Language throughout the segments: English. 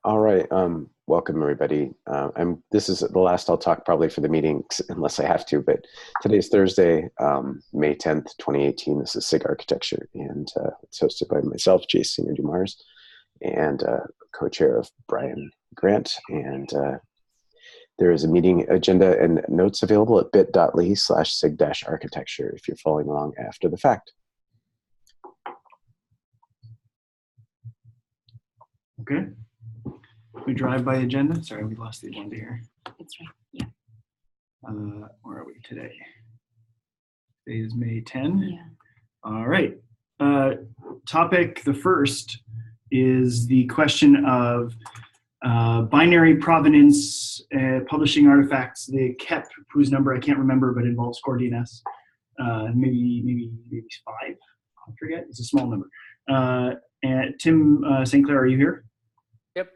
All right. Welcome, everybody. This is the last I'll talk probably for the meeting, unless I have to. But today's Thursday, May 10th, 2018. This is SIG Architecture, and it's hosted by myself, Jason Dumars, and co-chair of Brian Grant. And there is a meeting agenda and notes available at bit.ly/sig-architecture if you're following along after the fact. Okay. We drive by agenda. Sorry, we lost the agenda here. That's right. Yeah. Where are we today? Today is May 10. Yeah. All right. Topic the first is the question of binary provenance, publishing artifacts. The KEP, whose number I can't remember, but involves core DNS. Maybe 5. I forget. It's a small number. And Tim St. Clair, are you here? Yep.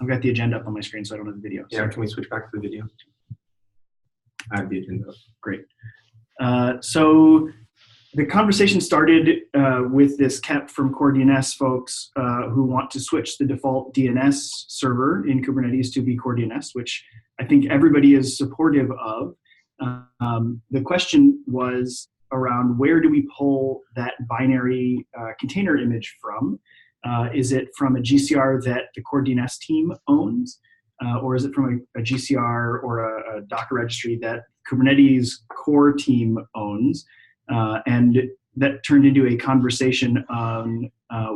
I've got the agenda up on my screen, so I don't have the video. Yeah, can we switch back to the video? I have the agenda up. Great. So the conversation started with this KEP from core DNS folks who want to switch the default DNS server in Kubernetes to be core DNS, which I think everybody is supportive of. The question was around where do we pull that binary container image from? Is it from a GCR that the core DNS team owns? Or is it from a GCR or a Docker registry that Kubernetes core team owns? And that turned into a conversation on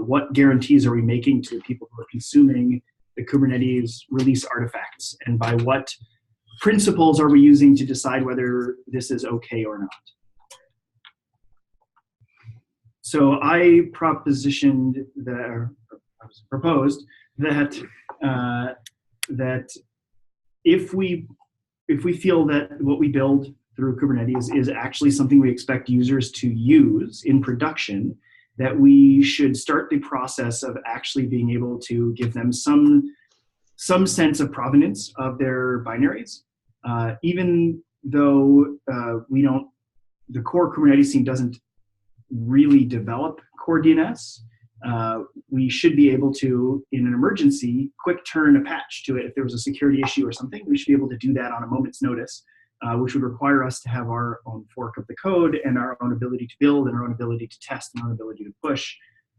what guarantees are we making to people who are consuming the Kubernetes release artifacts, and by what principles are we using to decide whether this is okay or not? So I proposed that that if we feel that what we build through Kubernetes is actually something we expect users to use in production, that we should start the process of actually being able to give them some sense of provenance of their binaries, even though the core Kubernetes team doesn't really develop core DNS. We should be able to, in an emergency, quick turn a patch to it. If there was a security issue or something, we should be able to do that on a moment's notice, which would require us to have our own fork of the code and our own ability to build and our own ability to test and our own ability to push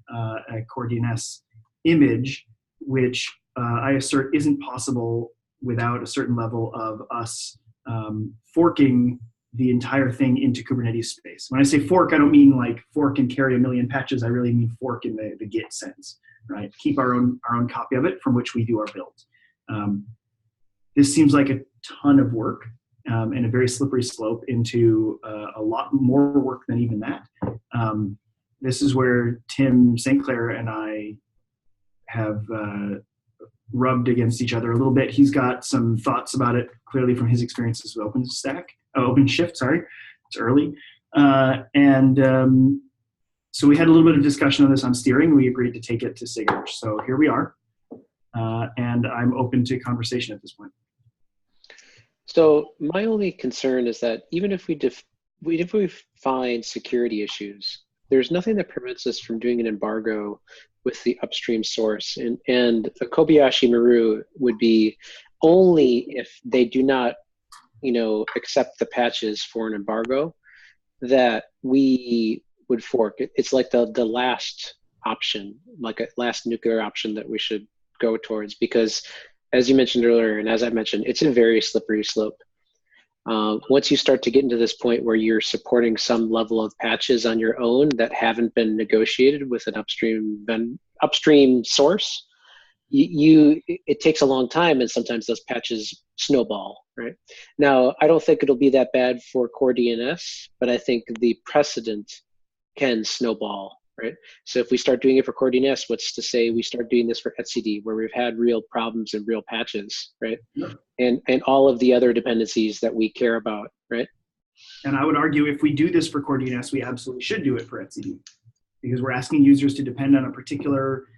a core DNS image, which I assert isn't possible without a certain level of us forking the entire thing into Kubernetes space. When I say fork, I don't mean like fork and carry a million patches. I really mean fork in the Git sense, right? Keep our own copy of it from which we do our builds. This seems like a ton of work and a very slippery slope into a lot more work than even that. This is where Tim St. Clair and I have rubbed against each other a little bit. He's got some thoughts about it, clearly from his experiences with OpenShift, sorry, it's early. So we had a little bit of discussion on this on steering. We agreed to take it to SIG Arch. So here we are. And I'm open to conversation at this point. So my only concern is that even if we find security issues, there's nothing that prevents us from doing an embargo with the upstream source. And a Kobayashi Maru would be only if they do not accept the patches for an embargo, that we would fork. It's like the last option, like a last nuclear option that we should go towards, because as you mentioned earlier, and as I mentioned, it's a very slippery slope. Once you start to get into this point where you're supporting some level of patches on your own that haven't been negotiated with an upstream source, it takes a long time, and sometimes those patches snowball, right? Now, I don't think it'll be that bad for core DNS, but I think the precedent can snowball, right? So if we start doing it for core DNS, what's to say we start doing this for etcd, where we've had real problems and real patches, right? Yep. And all of the other dependencies that we care about, right? And I would argue if we do this for core DNS, we absolutely should do it for etcd, because we're asking users to depend on a particular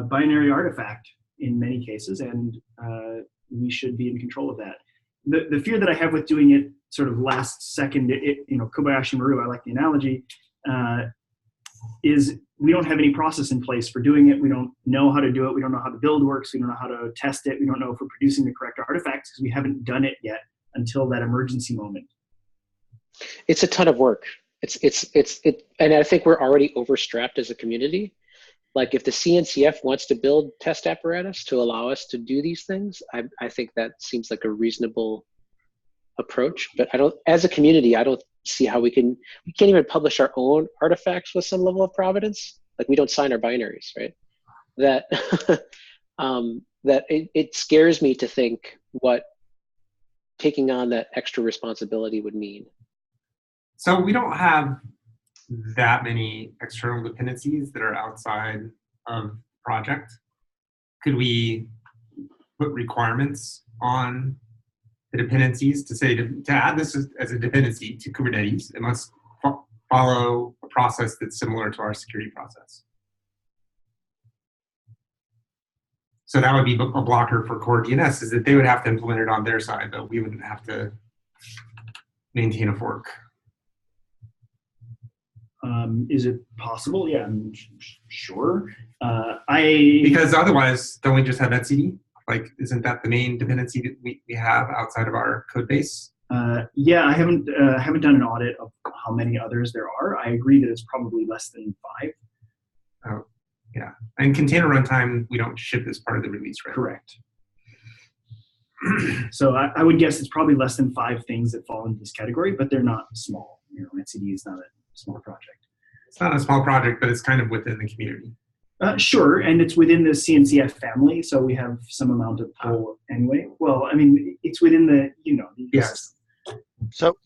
binary artifact in many cases, and we should be in control of that. The fear that I have with doing it sort of last second, Kobayashi Maru, I like the analogy, is we don't have any process in place for doing it. We don't know how to do it. We don't know how the build works. We don't know how to test it. We don't know if we're producing the correct artifacts because we haven't done it yet until that emergency moment. It's a ton of work. And I think we're already overstrapped as a community. Like if the CNCF wants to build test apparatus to allow us to do these things, I think that seems like a reasonable approach. But as a community, I don't see how we can't even publish our own artifacts with some level of providence. Like we don't sign our binaries, right? That it scares me to think what taking on that extra responsibility would mean. So we don't have that many external dependencies that are outside of project. Could we put requirements on the dependencies to say to add this as a dependency to Kubernetes, it must follow a process that's similar to our security process? So that would be a blocker for core DNS, is that they would have to implement it on their side, but we wouldn't have to maintain a fork. Is it possible? Yeah, I'm sure. Because otherwise, don't we just have etcd? Like, isn't that the main dependency that we have outside of our code base? Yeah, I haven't done an audit of how many others there are. I agree that it's probably less than 5. Oh, yeah. And container runtime, we don't ship as part of the release, right? Correct. So I would guess it's probably less than 5 things that fall into this category, but they're not small. You know, etcd is not a small project. It's not a small project, but it's kind of within the community. Sure, and it's within the CNCF family, so we have some amount of pull anyway. Well, I mean, it's within the, the Yes. So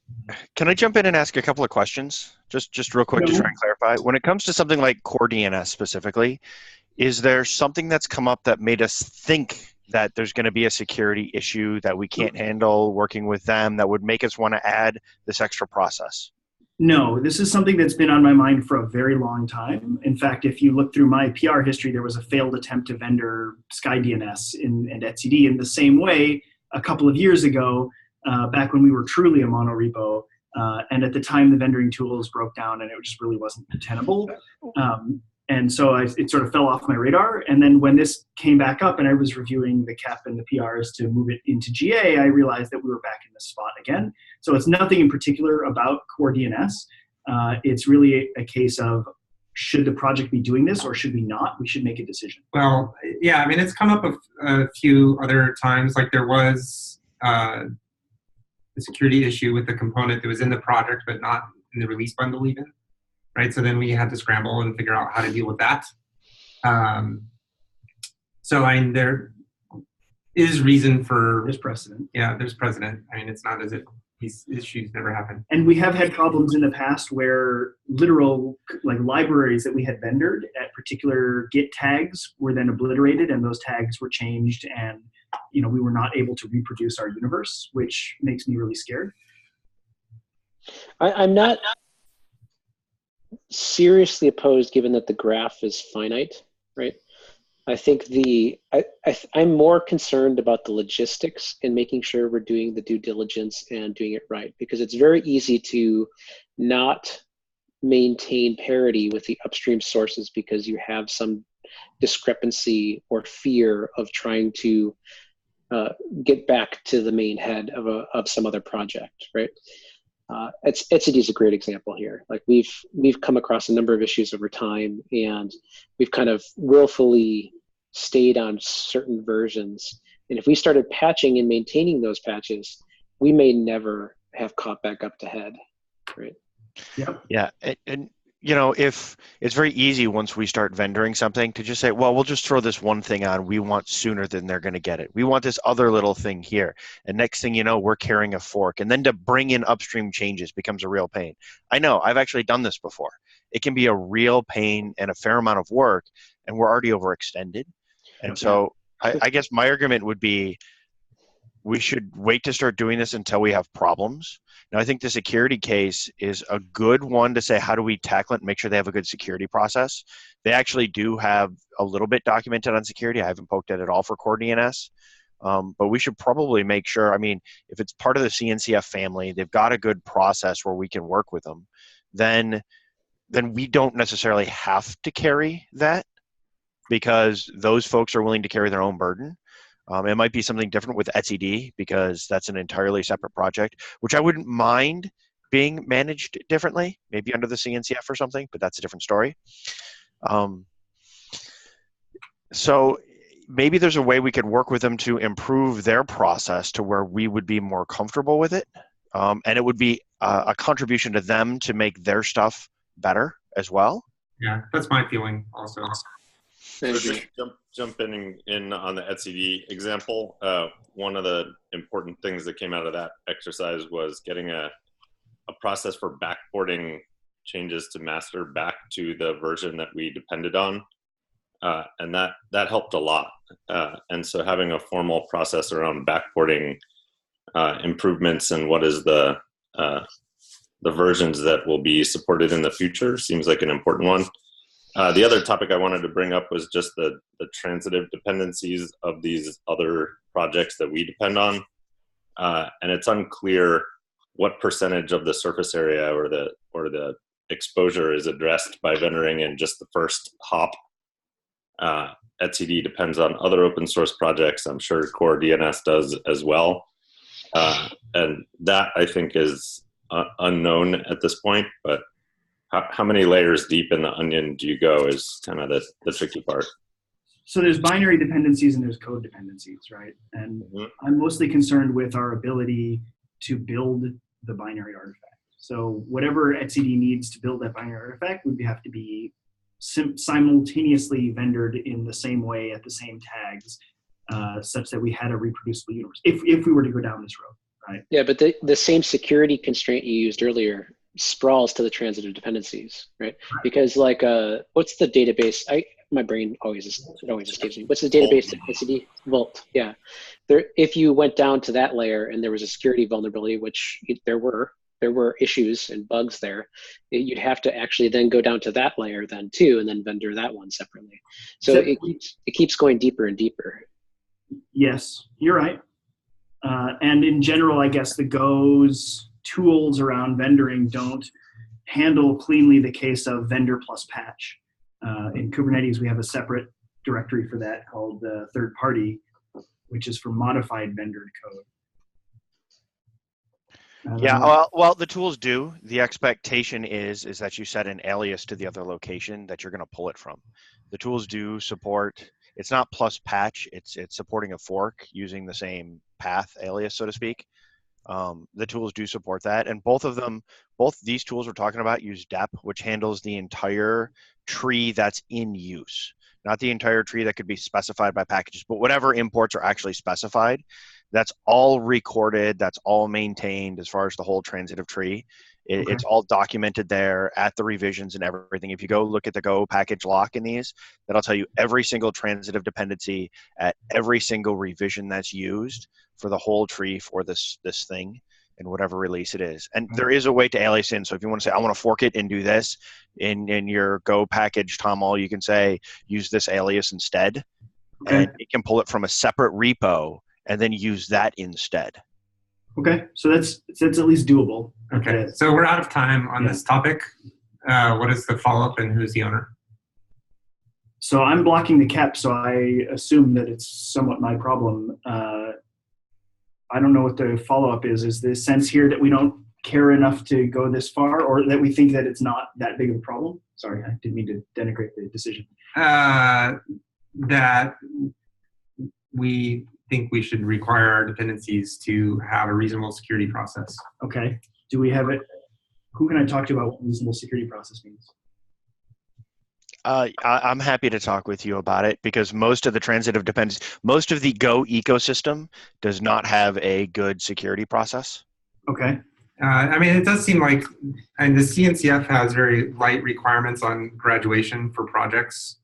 can I jump in and ask a couple of questions? Just real quick to try and clarify. When it comes to something like core DNS specifically, is there something that's come up that made us think that there's going to be a security issue that we can't handle working with them that would make us want to add this extra process? No, this is something that's been on my mind for a very long time. In fact, if you look through my PR history, there was a failed attempt to vendor SkyDNS and etcd in the same way a couple of years ago, back when we were truly a monorepo. And at the time, the vendoring tools broke down and it just really wasn't tenable. And so it sort of fell off my radar. And then when this came back up and I was reviewing the CAP and the PRs to move it into GA, I realized that we were back in this spot again. So it's nothing in particular about core DNS. It's really a case of, should the project be doing this or should we not? We should make a decision. Well, yeah, I mean, it's come up a few other times. Like there was a security issue with the component that was in the project, but not in the release bundle even. Right, so then we had to scramble and figure out how to deal with that. So I mean, there is reason for... There's precedent. Yeah, there's precedent. I mean, it's not as if these issues never happen. And we have had problems in the past where literal libraries that we had vendored at particular Git tags were then obliterated and those tags were changed and we were not able to reproduce our universe, which makes me really scared. I'm not seriously opposed, given that the graph is finite, right? I think I'm more concerned about the logistics and making sure we're doing the due diligence and doing it right, because it's very easy to not maintain parity with the upstream sources because you have some discrepancy or fear of trying to get back to the main head of some other project, right? etcd is a great example here. Like we've come across a number of issues over time, and we've kind of willfully stayed on certain versions. And if we started patching and maintaining those patches, we may never have caught back up to head, right? Yep. Yeah, and if it's very easy once we start vendoring something to just say, well, we'll just throw this one thing on we want sooner than they're going to get it. We want this other little thing here. And next thing you know, we're carrying a fork. And then to bring in upstream changes becomes a real pain. I know, I've actually done this before. It can be a real pain and a fair amount of work, and we're already overextended. And so I guess my argument would be we should wait to start doing this until we have problems. Now, I think the security case is a good one to say, how do we tackle it and make sure they have a good security process? They actually do have a little bit documented on security. I haven't poked at it all for core DNS, but we should probably make sure, I mean, if it's part of the CNCF family, they've got a good process where we can work with them, then then we don't necessarily have to carry that because those folks are willing to carry their own burden. It might be something different with etcd because that's an entirely separate project, which I wouldn't mind being managed differently, maybe under the CNCF or something, but that's a different story. So maybe there's a way we could work with them to improve their process to where we would be more comfortable with it. And it would be a contribution to them to make their stuff better as well. Yeah, that's my feeling also. So just jumping in on the etcd example, one of the important things that came out of that exercise was getting a process for backporting changes to master back to the version that we depended on. And that helped a lot. And so having a formal process around backporting improvements and what is the versions that will be supported in the future seems like an important one. The other topic I wanted to bring up was just the transitive dependencies of these other projects that we depend on. And it's unclear what percentage of the surface area or the exposure is addressed by vendoring in just the first hop. etcd depends on other open source projects. I'm sure Core DNS does as well. And that I think is unknown at this point, but how many layers deep in the onion do you go is kind of the tricky part. So there's binary dependencies and there's code dependencies, right? And I'm mostly concerned with our ability to build the binary artifact. So whatever etcd needs to build that binary artifact would have to be simultaneously vendored in the same way at the same tags, such that we had a reproducible universe, if we were to go down this road, right? Yeah, but the same security constraint you used earlier sprawls to the transitive dependencies, right? Because like, what's the database? My brain always escapes me. What's the database? etcd? Vault. Yeah. If you went down to that layer and there was a security vulnerability, which there were issues and bugs there, you'd have to actually then go down to that layer then too, and then vendor that one separately. So it keeps going deeper and deeper. Yes, you're right. And in general, I guess the Go's tools around vendoring don't handle cleanly the case of vendor plus patch. In Kubernetes, we have a separate directory for that called third party, which is for modified vendored code. Yeah, well, the tools do. The expectation is that you set an alias to the other location that you're going to pull it from. The tools do support. It's not plus patch. It's supporting a fork using the same path alias, so to speak. The tools do support that, and both these tools we're talking about use dep, which handles the entire tree that's in use, not the entire tree that could be specified by packages, but whatever imports are actually specified. That's all recorded. That's all maintained as far as the whole transitive tree. It's all documented there at the revisions and everything. If you go look at the Go package lock in these, that'll tell you every single transitive dependency at every single revision that's used for the whole tree for this thing and whatever release it is. And there is a way to alias in. So if you want to say, I want to fork it and do this in your Go package TOML, you can say, use this alias instead. And it can pull it from a separate repo and then use that instead. Okay, so that's at least doable. Okay, so we're out of time on this topic. What is the follow-up and who's the owner? So I'm blocking the cap, so I assume that it's somewhat my problem. I don't know what the follow-up is. Is the sense here that we don't care enough to go this far, or that we think that it's not that big of a problem? Sorry, I didn't mean to denigrate the decision. That we think we should require our dependencies to have a reasonable security process. Okay. Do we have it? Who can I talk to about what reasonable security process means? I'm happy to talk with you about it because most of the transitive dependencies, most of the Go ecosystem does not have a good security process. Okay. I mean, it does seem like, and the CNCF has very light requirements on graduation for projects.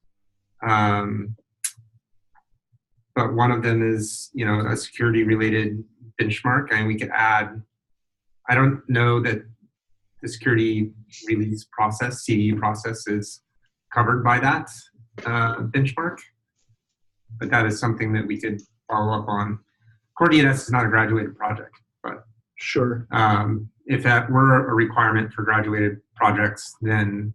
But one of them is, a security-related benchmark, and we could add. I don't know that the security release process, CE process, is covered by that benchmark, but that is something that we could follow up on. Core DNS is not a graduated project, but sure. If that were a requirement for graduated projects, then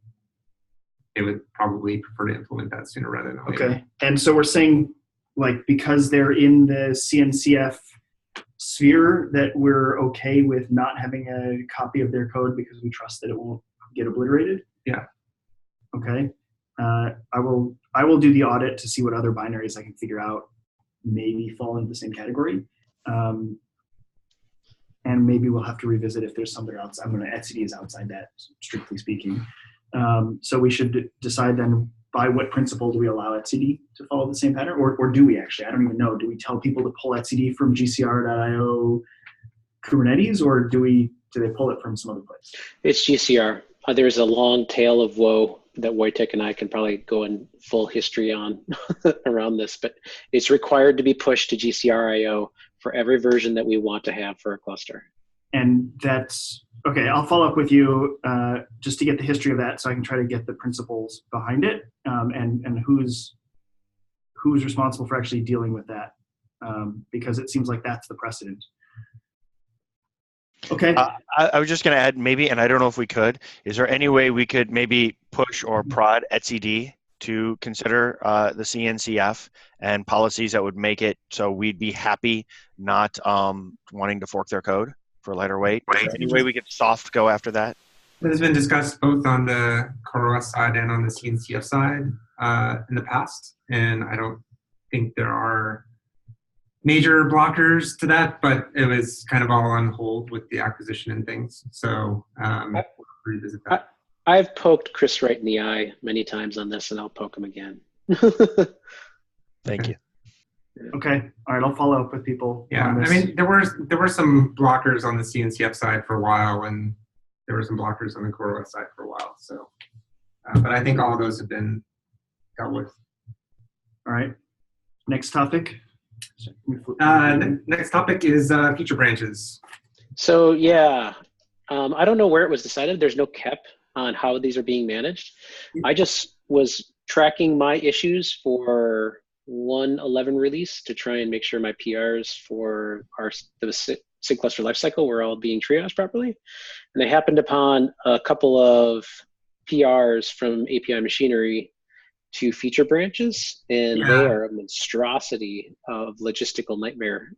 they would probably prefer to implement that sooner rather than later. Okay. And so we're saying, like, because they're in the CNCF sphere, that we're okay with not having a copy of their code because we trust that it won't get obliterated? Yeah. Okay. I will do the audit to see what other binaries I can figure out maybe fall into the same category. And maybe we'll have to revisit if there's something else. etcd is outside that, strictly speaking. So we should decide then, by what principle do we allow etcd to follow the same pattern? Or do we actually? I don't even know. Do we tell people to pull etcd from gcr.io Kubernetes, or do they pull it from some other place? It's GCR. There's a long tail of woe that Wojtek and I can probably go in full history on around this, but it's required to be pushed to GCR.io for every version that we want to have for a cluster. And that's, okay, I'll follow up with you just to get the history of that so I can try to get the principles behind it, and who's responsible for actually dealing with that, because it seems like that's the precedent. Okay. I was just going to add maybe, and I don't know if we could, is there any way we could maybe push or prod etcd to consider the CNCF and policies that would make it so we'd be happy not wanting to fork their code for lighter weight? Is there any way we could soft go after that? It has been discussed both on the CoreOS side and on the CNCF side in the past, and I don't think there are major blockers to that, but it was kind of all on hold with the acquisition and things. So we'll revisit that. I've poked Chris right in the eye many times on this, and I'll poke him again. Thank you. Okay. All right. I'll follow up with people. Yeah. On this. I mean, there were some blockers on the CNCF side for a while, and there were some blockers on the CoreOS side for a while. So, but I think all of those have been dealt with. All right. Next topic. Next topic is feature branches. So yeah, I don't know where it was decided. There's no KEP on how these are being managed. I just was tracking my issues for 1.11 release to try and make sure my PRs for the SIG cluster lifecycle were all being triaged properly. And I happened upon a couple of PRs from API Machinery to feature branches, and they are a monstrosity of logistical nightmare.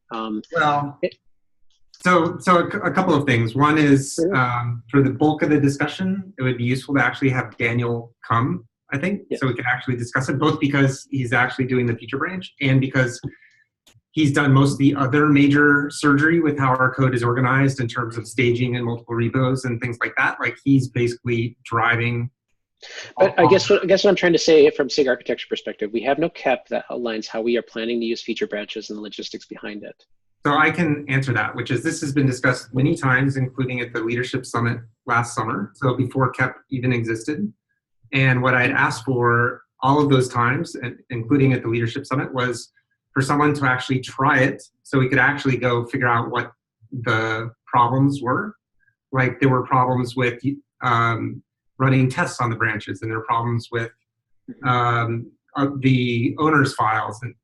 So a couple of things. One is for the bulk of the discussion, it would be useful to actually have Daniel come, I think, so we can actually discuss it, both because he's actually doing the feature branch and because he's done most of the other major surgery with how our code is organized in terms of staging and multiple repos and things like that. Like, he's basically driving. But I guess what I'm trying to say from SIG architecture perspective, we have no KEP that outlines how we are planning to use feature branches and the logistics behind it. So I can answer that, which is this has been discussed many times, including at the Leadership Summit last summer, so before KEP even existed. And what I'd asked for all of those times, including at the Leadership Summit, was for someone to actually try it so we could actually go figure out what the problems were. Like, there were problems with running tests on the branches, and there are problems with the owner's files, and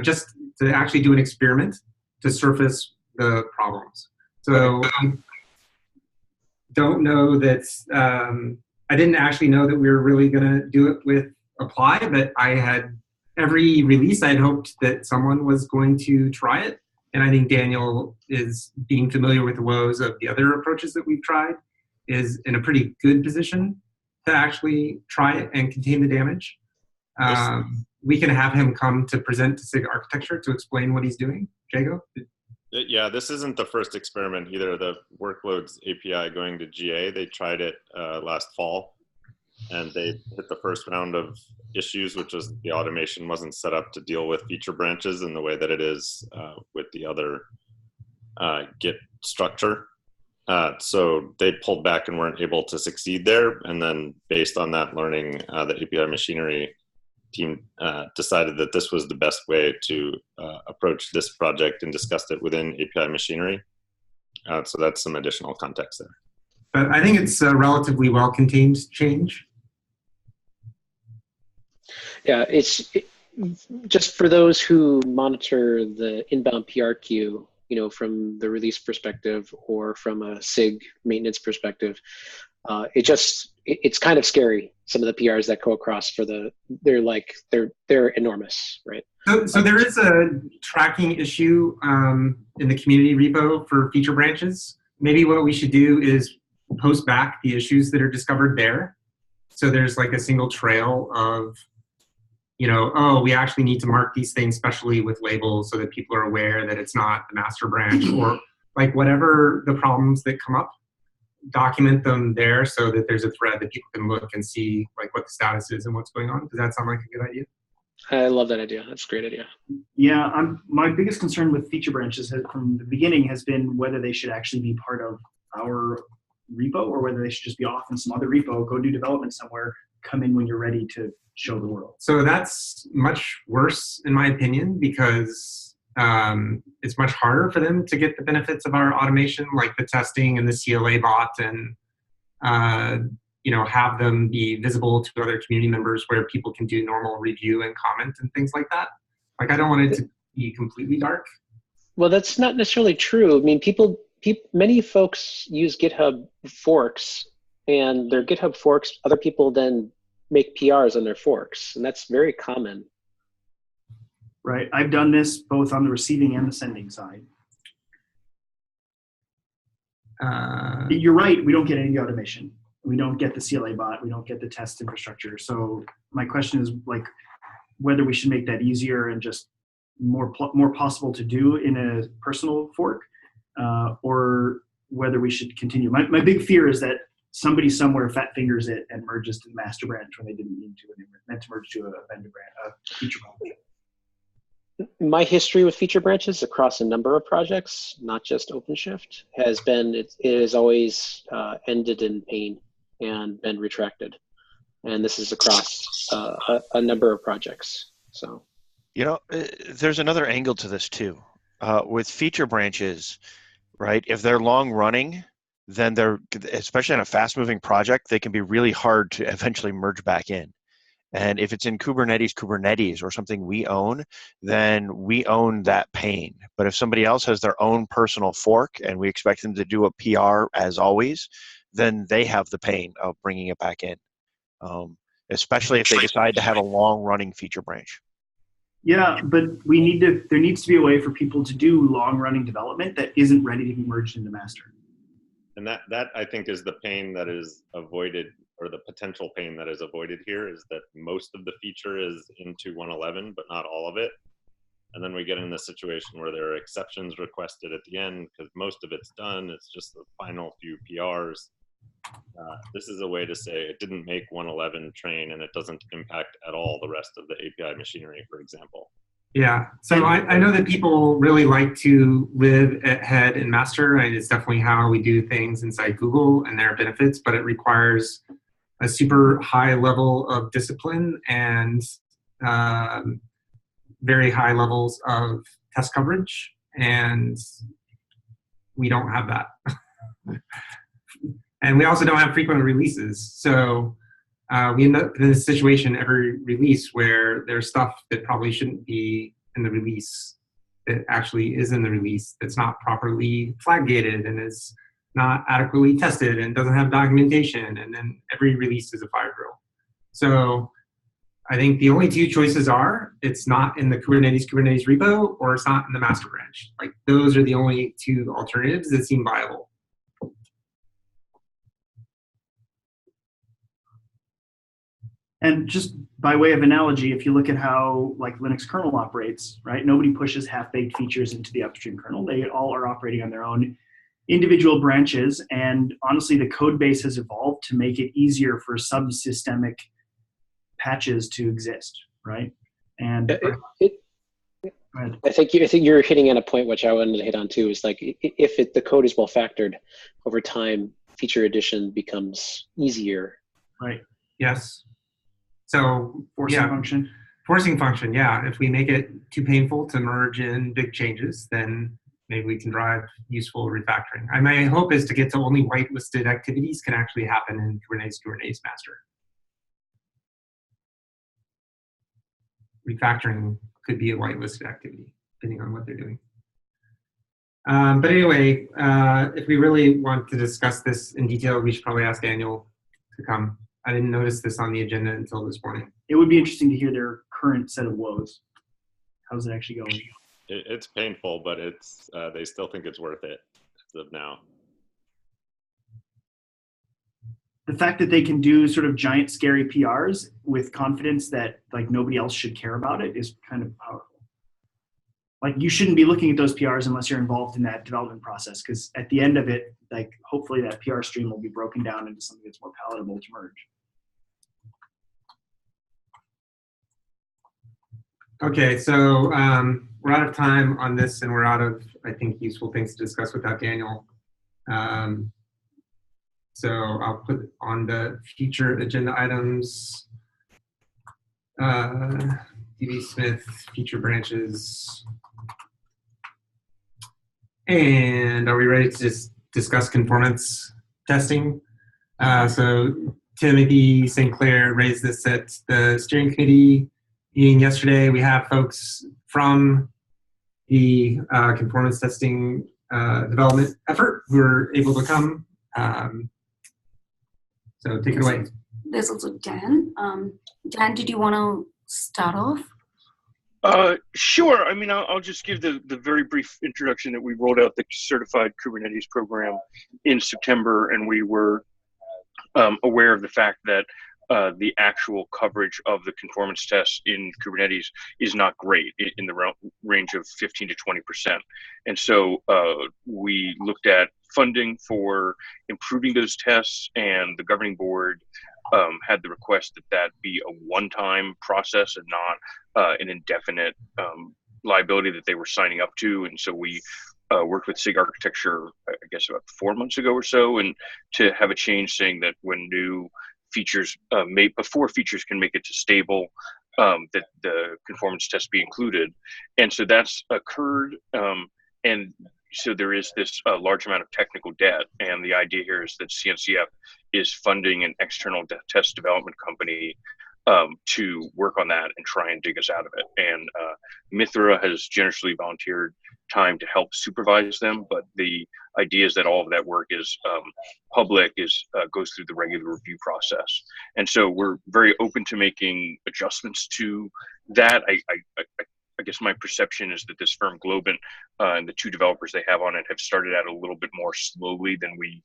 just to actually do an experiment to surface the problems. So I don't know that I didn't actually know that we were really going to do it with apply, but I had every release I had hoped that someone was going to try it, and I think Daniel is, being familiar with the woes of the other approaches that we've tried, is in a pretty good position to actually try it and contain the damage. We can have him come to present to SIG Architecture to explain what he's doing. Jago? Yeah, this isn't the first experiment either. The Workloads API going to GA, they tried it last fall, and they hit the first round of issues, which was the automation wasn't set up to deal with feature branches in the way that it is with the other Git structure. So they pulled back and weren't able to succeed there. And then based on that learning, the API Machinery team decided that this was the best way to approach this project and discussed it within API Machinery. So that's some additional context there. But I think it's a relatively well-contained change. Yeah, just for those who monitor the inbound PR queue, from the release perspective or from a SIG maintenance perspective, it just it's kind of scary, some of the PRs that go across for they're enormous, right? So there is a tracking issue in the community repo for feature branches. Maybe what we should do is post back the issues that are discovered there. So there's like a single trail of, oh, we actually need to mark these things specially with labels so that people are aware that it's not the master branch, or like whatever the problems that come up, document them there so that there's a thread that people can look and see like what the status is and what's going on. Does that sound like a good idea? I love that idea. That's a great idea. Yeah, my biggest concern with feature branches from the beginning has been whether they should actually be part of our repo or whether they should just be off in some other repo, go do development somewhere, come in when you're ready to show the world. So that's much worse in my opinion, because it's much harder for them to get the benefits of our automation, like the testing and the CLA bot, and have them be visible to other community members where people can do normal review and comment and things like that. Like, I don't want it to be completely dark. Well, that's not necessarily true. I mean, many folks use GitHub forks, and their GitHub forks, other people then make PRs on their forks, and that's very common. Right. I've done this both on the receiving and the sending side. You're right. We don't get any automation. We don't get the CLA bot. We don't get the test infrastructure. So my question is like whether we should make that easier and just more possible to do in a personal fork, or whether we should continue. My big fear is that somebody somewhere fat fingers it and merges to the master branch when they didn't mean to, and they were meant to merge to a vendor branch, a feature branch. My history with feature branches across a number of projects, not just OpenShift, has been it has always ended in pain and been retracted, and this is across a number of projects. So, there's another angle to this too. With feature branches, right? If they're long running, then they're, especially on a fast-moving project, they can be really hard to eventually merge back in. And if it's in Kubernetes or something we own, then we own that pain. But if somebody else has their own personal fork and we expect them to do a PR as always, then they have the pain of bringing it back in, especially if they decide to have a long-running feature branch. Yeah, but there needs to be a way for people to do long-running development that isn't ready to be merged into master. And that I think is the pain that is avoided, or the potential pain that is avoided here, is that most of the feature is into 111, but not all of it. And then we get in the situation where there are exceptions requested at the end because most of it's done. It's just the final few PRs. This is a way to say it didn't make 111 train and it doesn't impact at all the rest of the API machinery, for example. Yeah, so I know that people really like to live at head and master, and it's definitely how we do things inside Google, and there are benefits, but it requires a super high level of discipline and very high levels of test coverage, and we don't have that. And we also don't have frequent releases, so we end up in a situation every release where there's stuff that probably shouldn't be in the release that actually is in the release that's not properly flag gated and is not adequately tested and doesn't have documentation, and then every release is a fire drill. So I think the only two choices are it's not in the Kubernetes repo or it's not in the master branch. Like, those are the only two alternatives that seem viable. And just by way of analogy, if you look at how like Linux kernel operates, right? Nobody pushes half-baked features into the upstream kernel. They all are operating on their own individual branches. And honestly, the code base has evolved to make it easier for subsystemic patches to exist, right? And I think you're hitting on a point which I wanted to hit on too. Is like if the code is well factored over time, feature addition becomes easier. Right. Yes. So forcing function, yeah. If we make it too painful to merge in big changes, then maybe we can drive useful refactoring. My hope is to get to only whitelisted activities can actually happen in Kubernetes master. Refactoring could be a whitelisted activity, depending on what they're doing. But anyway, if we really want to discuss this in detail, we should probably ask Daniel to come. I didn't notice this on the agenda until this morning. It would be interesting to hear their current set of woes. How's it actually going? It's painful, but it's they still think it's worth it as of now. The fact that they can do sort of giant scary PRs with confidence that like nobody else should care about it is kind of powerful. Like you shouldn't be looking at those PRs unless you're involved in that development process, because at the end of it, like hopefully that PR stream will be broken down into something that's more palatable to merge. Okay, so we're out of time on this, and we're out of, I think, useful things to discuss without Daniel. So I'll put on the future agenda items. DB Smith, future branches. And are we ready to just discuss conformance testing? So Timothy St. Clair raised this at the steering committee meeting yesterday. We have folks from the conformance testing development effort who are able to come. So take it away. There's also Dan. Dan, did you want to start off? Sure. I mean, I'll just give the very brief introduction that we rolled out the certified Kubernetes program in September, and we were aware of the fact that the actual coverage of the conformance tests in Kubernetes is not great, in the range of 15 to 20%. And so we looked at funding for improving those tests, and the governing board had the request that be a one-time process and not an indefinite liability that they were signing up to. And so we worked with SIG Architecture, I guess about 4 months ago or so, and to have a change saying that when new features before features can make it to stable, that the conformance test be included. And so that's occurred. And so there is this large amount of technical debt. And the idea here is that CNCF is funding an external test development company to work on that and try and dig us out of it. And Mithra has generously volunteered time to help supervise them, but the idea is that all of that work is public, goes through the regular review process. And so we're very open to making adjustments to that. I guess my perception is that this firm, Globant, and the two developers they have on it have started out a little bit more slowly than we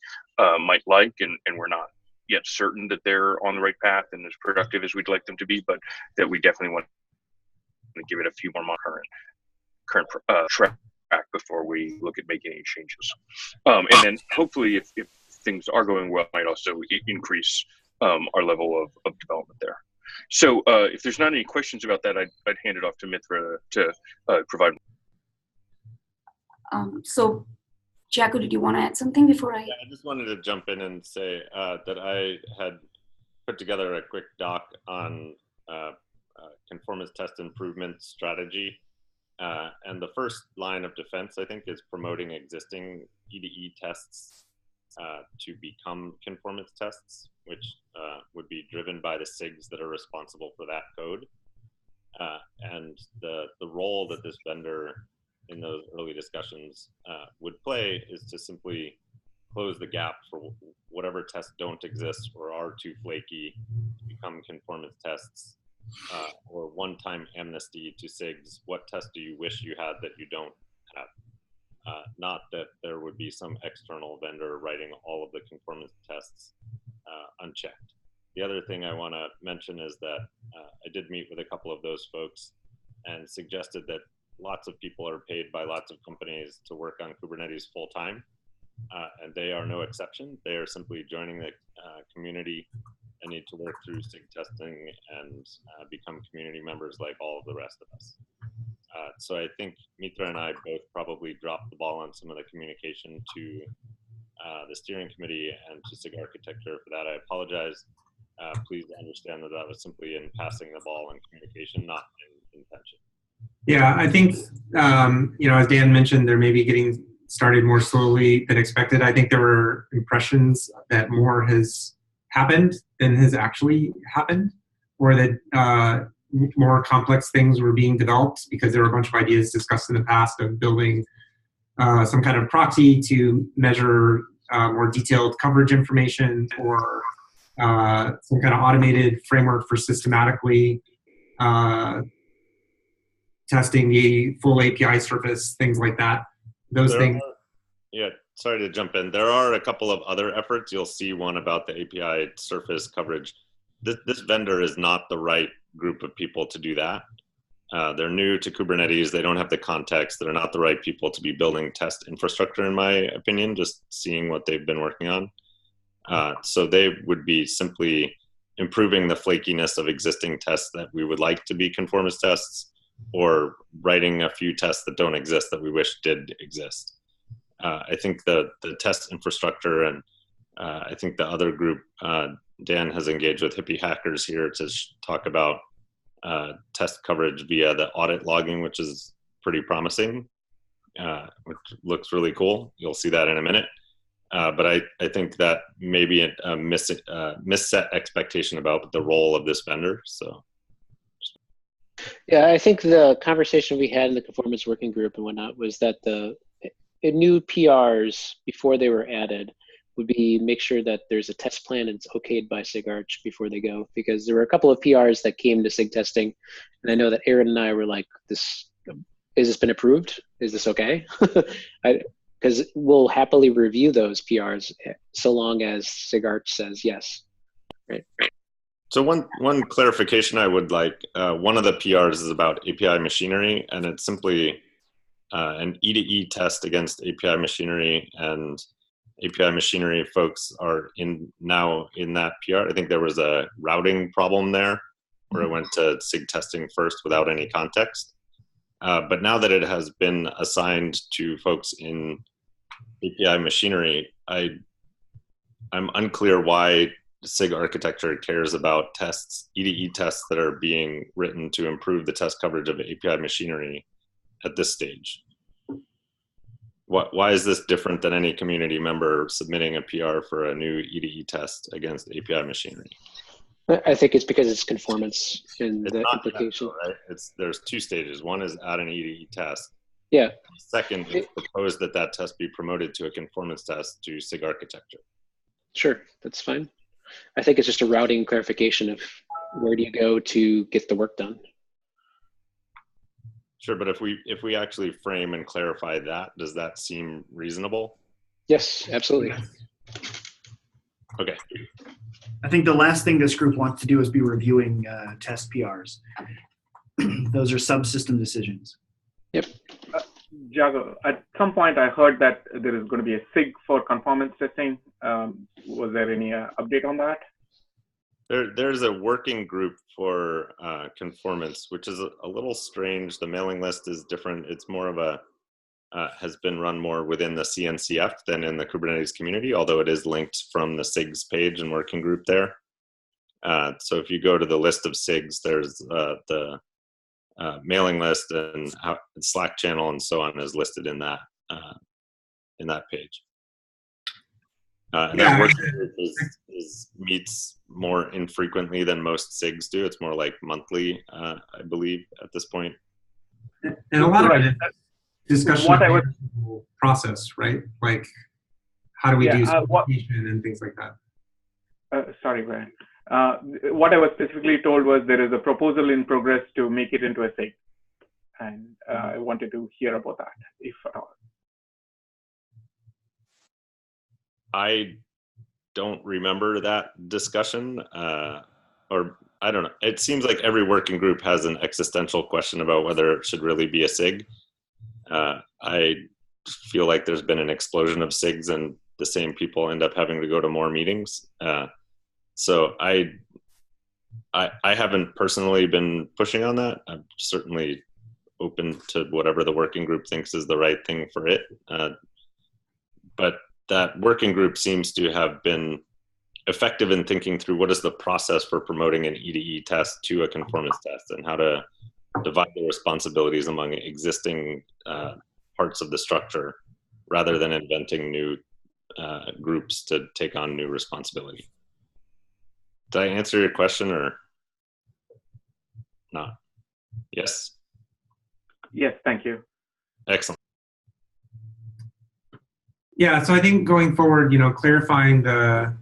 might like, and we're not yet certain that they're on the right path and as productive as we'd like them to be, but that we definitely want to give it a few more current track before we look at making any changes. And then hopefully if things are going well, might also increase our level of development there. So if there's not any questions about that, I'd hand it off to Mithra to provide. So, Jacko, did you want to add something before I? Yeah, I just wanted to jump in and say that I had put together a quick doc on conformance test improvement strategy. And the first line of defense, I think, is promoting existing EDE tests to become conformance tests, which would be driven by the SIGs that are responsible for that code. And the role that this vendor in those early discussions would play is to simply close the gap for whatever tests don't exist or are too flaky to become conformance tests, or one-time amnesty to SIGs. What test do you wish you had that you don't have? Not that there would be some external vendor writing all of the conformance tests unchecked. The other thing I want to mention is that I did meet with a couple of those folks and suggested that lots of people are paid by lots of companies to work on Kubernetes full-time, and they are no exception. They are simply joining the community and need to work through SIG testing and become community members like all of the rest of us. So I think Mitra and I both probably dropped the ball on some of the communication to the steering committee and to SIG Architecture. For that, I apologize. Please understand that that was simply in passing the ball in communication, not in intention. Yeah, I think, as Dan mentioned, they're maybe getting started more slowly than expected. I think there were impressions that more has happened than has actually happened, or that more complex things were being developed because there were a bunch of ideas discussed in the past of building some kind of proxy to measure more detailed coverage information, or some kind of automated framework for systematically testing the full API surface, things like that. Those things. Yeah, sorry to jump in. There are a couple of other efforts. You'll see one about the API surface coverage. This vendor is not the right group of people to do that. They're new to Kubernetes. They don't have the context. They're not the right people to be building test infrastructure, in my opinion, just seeing what they've been working on. So they would be simply improving the flakiness of existing tests that we would like to be conformance tests, or writing a few tests that don't exist that we wish did exist. I think the test infrastructure, and I think the other group, Dan has engaged with hippie hackers here to talk about test coverage via the audit logging, which is pretty promising, which looks really cool. You'll see that in a minute. But I think that maybe a misset expectation about the role of this vendor. So. Yeah, I think the conversation we had in the conformance working group and whatnot was that the new PRs before they were added would be make sure that there's a test plan and it's okayed by SIG Arch before they go, because there were a couple of PRs that came to SIG testing, and I know that Aaron and I were like, "This has this been approved? Is this okay?" Because we'll happily review those PRs so long as SIG Arch says yes. Right. So one clarification I would like, one of the PRs is about API machinery, and it's simply an E2E test against API machinery, and API machinery folks are now in that PR. I think there was a routing problem there where it went to SIG testing first without any context. But now that it has been assigned to folks in API machinery, I'm unclear why SIG architecture cares about tests, E2E tests that are being written to improve the test coverage of API machinery at this stage. Why is this different than any community member submitting a PR for a new E2E test against API machinery? I think it's because it's conformance in It's the not implication. that, right? There's two stages. One is add an E2E test. Yeah. Second, it's proposed that test be promoted to a conformance test to SIG architecture. Sure, that's fine. I think it's just a routing clarification of where do you go to get the work done. Sure, but if we actually frame and clarify that, does that seem reasonable? Yes, absolutely. Okay. I think the last thing this group wants to do is be reviewing test PRs. Those are subsystem decisions. Yep. Jago, at some point I heard that there is going to be a SIG for conformance testing. Was there any update on that? There's a working group for conformance, which is a little strange. The mailing list is different. It's more of a, has been run more within the CNCF than in the Kubernetes community, although it is linked from the SIGs page and working group there. So if you go to the list of SIGs, there's the mailing list and Slack channel and so on is listed in that page. And that working group meets more infrequently than most SIGs do. It's more like monthly, I believe, at this point. And a lot of it is discussion of the process, right? Like, how do we do certification and things like that? Sorry, Brian. What I was specifically told was there is a proposal in progress to make it into a SIG. And I wanted to hear about that, if at all. I don't remember that discussion, or I don't know. It seems like every working group has an existential question about whether it should really be a SIG. I feel like there's been an explosion of SIGs and the same people end up having to go to more meetings. So I haven't personally been pushing on that. I'm certainly open to whatever the working group thinks is the right thing for it. But that working group seems to have been effective in thinking through what is the process for promoting an E2E test to a conformance test and how to divide the responsibilities among existing parts of the structure rather than inventing new groups to take on new responsibility. Did I answer your question or not? Yes? Yes, thank you. Excellent. Yeah, so I think going forward, clarifying the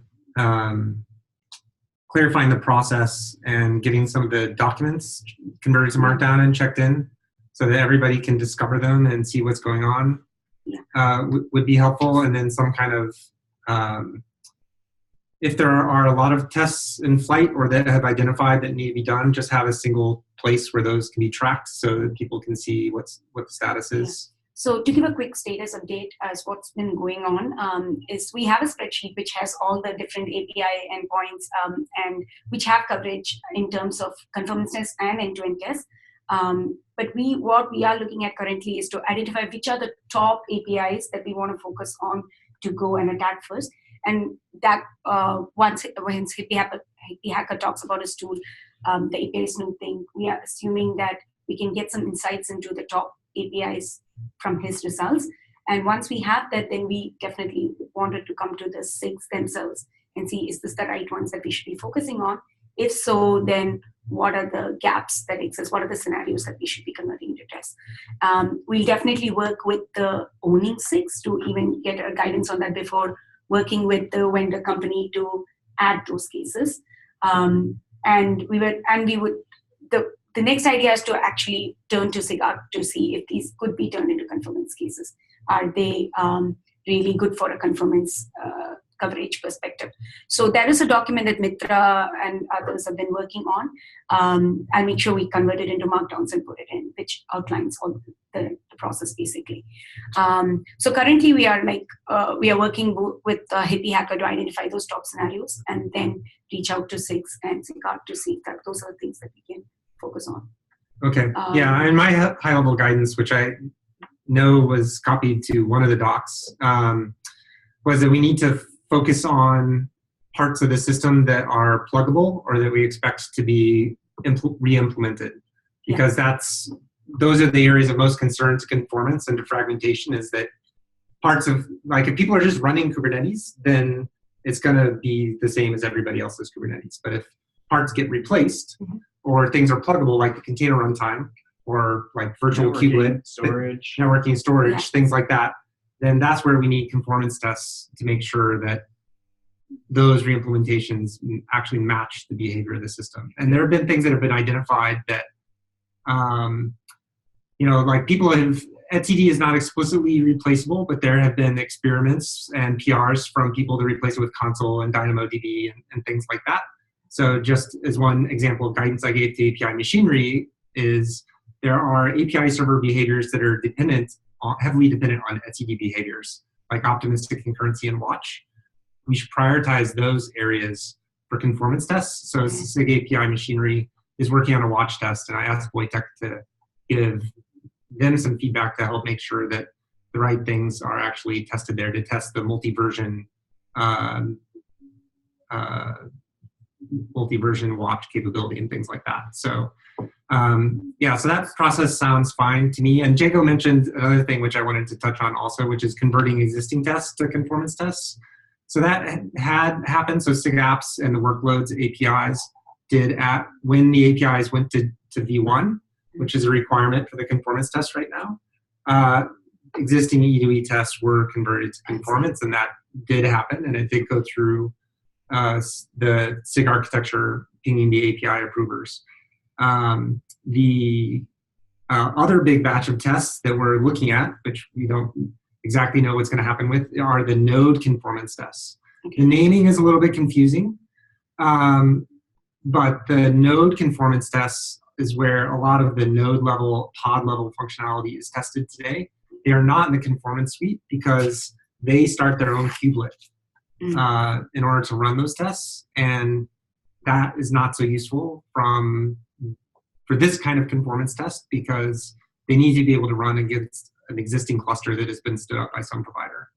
clarifying the process and getting some of the documents converted to Markdown and checked in so that everybody can discover them and see what's going on would be helpful. And then some kind of, if there are a lot of tests in flight or that have identified that need to be done, just have a single place where those can be tracked so that people can see what the status is. So to give a quick status update as what's been going on is we have a spreadsheet which has all the different API endpoints and which have coverage in terms of conformance tests and end-to-end tests. But what we are looking at currently is to identify which are the top APIs that we want to focus on to go and attack first. And that once Hippie Hacker talks about his tool, the API snooping, we are assuming that we can get some insights into the top APIs from his results. And once we have that, then we definitely wanted to come to the SIGs themselves and see, is this the right ones that we should be focusing on? If so, then what are the gaps that exist? What are the scenarios that we should be converting to tests? We'll definitely work with the owning SIGs to even get a guidance on that before working with the vendor company to add those cases. The next idea is to actually turn to SIG Arc to see if these could be turned into conformance cases. Are they really good for a conformance coverage perspective? So there is a document that Mitra and others have been working on. I'll make sure we convert it into markdowns and put it in, which outlines all the process basically. So currently we are working with Hippie Hacker to identify those top scenarios and then reach out to SIGs and SIG Arc to see that those are things that we can focus on. Okay. Yeah, and my high-level guidance, which I know was copied to one of the docs, was that we need to focus on parts of the system that are pluggable or that we expect to be re-implemented, because those are the areas of most concern to conformance and to fragmentation. Is that parts of, like, if people are just running Kubernetes, then it's going to be the same as everybody else's Kubernetes. But if parts get replaced, or things are pluggable, like the container runtime, or like virtual kubelet, networking storage, things like that, then that's where we need conformance tests to make sure that those reimplementations actually match the behavior of the system. And there have been things that have been identified that, like people have, etcd is not explicitly replaceable, but there have been experiments and PRs from people to replace it with console and DynamoDB and things like that. So just as one example of guidance I gave to API machinery is there are API server behaviors that are heavily dependent on etcd behaviors, like optimistic concurrency and watch. We should prioritize those areas for conformance tests. So SIG API machinery is working on a watch test, and I asked Wojtek to give them some feedback to help make sure that the right things are actually tested there, to test the multi-version watch capability and things like that. So so that process sounds fine to me. And Jago mentioned another thing which I wanted to touch on also, which is converting existing tests to conformance tests. So that had happened. So SIG apps and the workloads APIs when the APIs went to V1, which is a requirement for the conformance test right now. Existing E2E tests were converted to conformance, and that did happen, and it did go through the SIG architecture pinging the API approvers. The other big batch of tests that we're looking at, which we don't exactly know what's going to happen with, are the node conformance tests. The naming is a little bit confusing, but the node conformance tests is where a lot of the node level, pod level functionality is tested today. They are not in the conformance suite because they start their own kubelet in order to run those tests, and that is not so useful for this kind of conformance test because they need to be able to run against an existing cluster that has been stood up by some provider.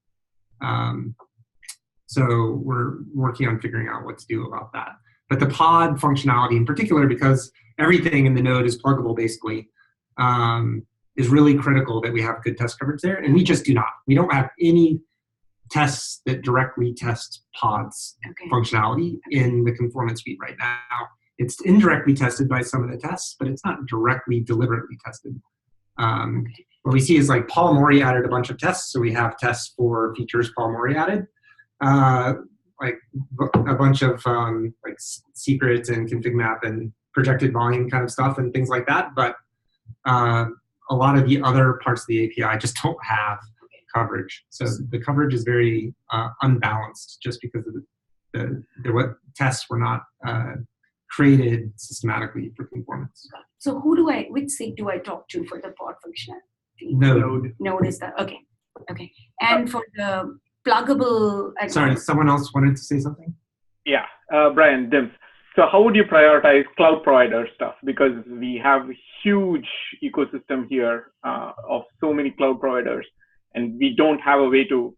So we're working on figuring out what to do about that. But the pod functionality in particular, because everything in the node is pluggable basically, is really critical that we have good test coverage there, and we just do not. We don't have any tests that directly test pods functionality in the conformance suite right now. It's indirectly tested by some of the tests, but it's not directly deliberately tested. What we see is like Paul Morey added a bunch of tests, so we have tests for features Paul Morey added. like a bunch of like secrets and config map and projected volume kind of stuff and things like that. But a lot of the other parts of the API just don't have coverage. So the coverage is very unbalanced just because of the tests were not created systematically for conformance. So which SIG do I talk to for the pod functionality? Node is that, okay. Okay. And for the pluggable. Sorry, someone else wanted to say something? Yeah, Brian, Dims. So how would you prioritize cloud provider stuff? Because we have a huge ecosystem here of so many cloud providers, and we don't have a way to,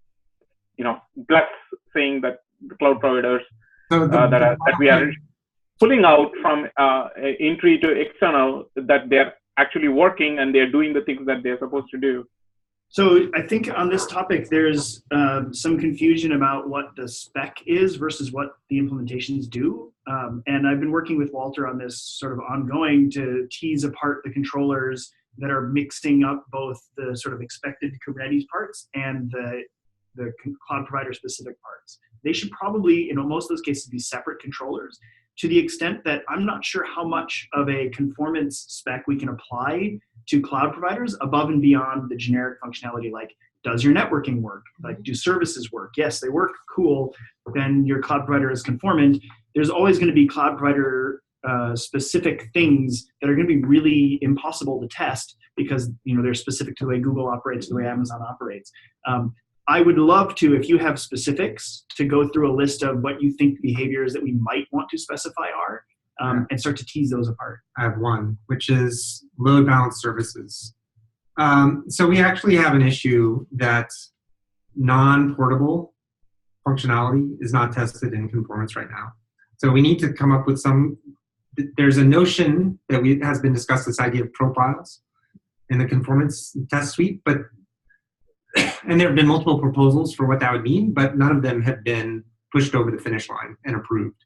bless saying that the cloud providers that we are pulling out from entry to external, that they're actually working and they're doing the things that they're supposed to do. So I think on this topic, there's some confusion about what the spec is versus what the implementations do. And I've been working with Walter on this sort of ongoing to tease apart the controllers that are mixing up both the sort of expected Kubernetes parts and the cloud provider specific parts. They should probably, in most of those cases, be separate controllers, to the extent that I'm not sure how much of a conformance spec we can apply to cloud providers above and beyond the generic functionality, like, does your networking work? Like, do services work? Yes, they work, cool, then your cloud provider is conformant. There's always going to be cloud provider specific things that are going to be really impossible to test because they're specific to the way Google operates, the way Amazon operates. I would love to, if you have specifics, to go through a list of what you think behaviors that we might want to specify are, and start to tease those apart. I have one, which is load balance services. So we actually have an issue that non-portable functionality is not tested in conformance right now. So we need to come up with there's a notion that has been discussed, this idea of profiles in the conformance test suite, and there have been multiple proposals for what that would mean, but none of them have been pushed over the finish line and approved.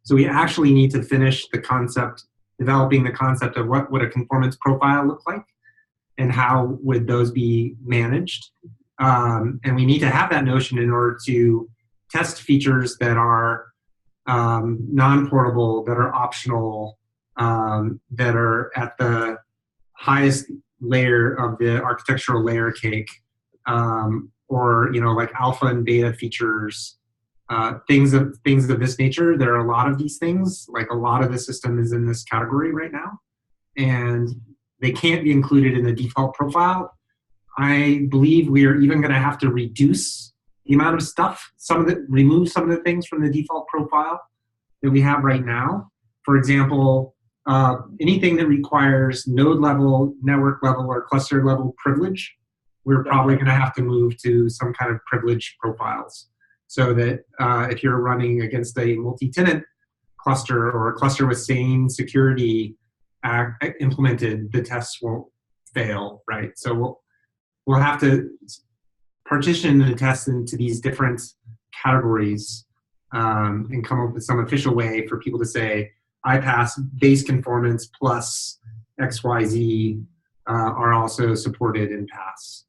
So we actually need to finish developing the concept of what would a conformance profile look like and how would those be managed. And we need to have that notion in order to test features that are non-portable, that are optional, that are at the highest layer of the architectural layer cake, or like alpha and beta features, things of this nature. There are a lot of these things. Like, a lot of the system is in this category right now, and they can't be included in the default profile. I believe we are even going to have to reduce the amount of stuff, remove some of the things from the default profile that we have right now. For example, anything that requires node level, network level, or cluster level privilege, we're probably going to have to move to some kind of privilege profiles, so that if you're running against a multi-tenant cluster or a cluster with same security implemented, the tests won't fail, right? So we'll have to partition the tests into these different categories and come up with some official way for people to say, I pass base conformance plus XYZ are also supported in pass.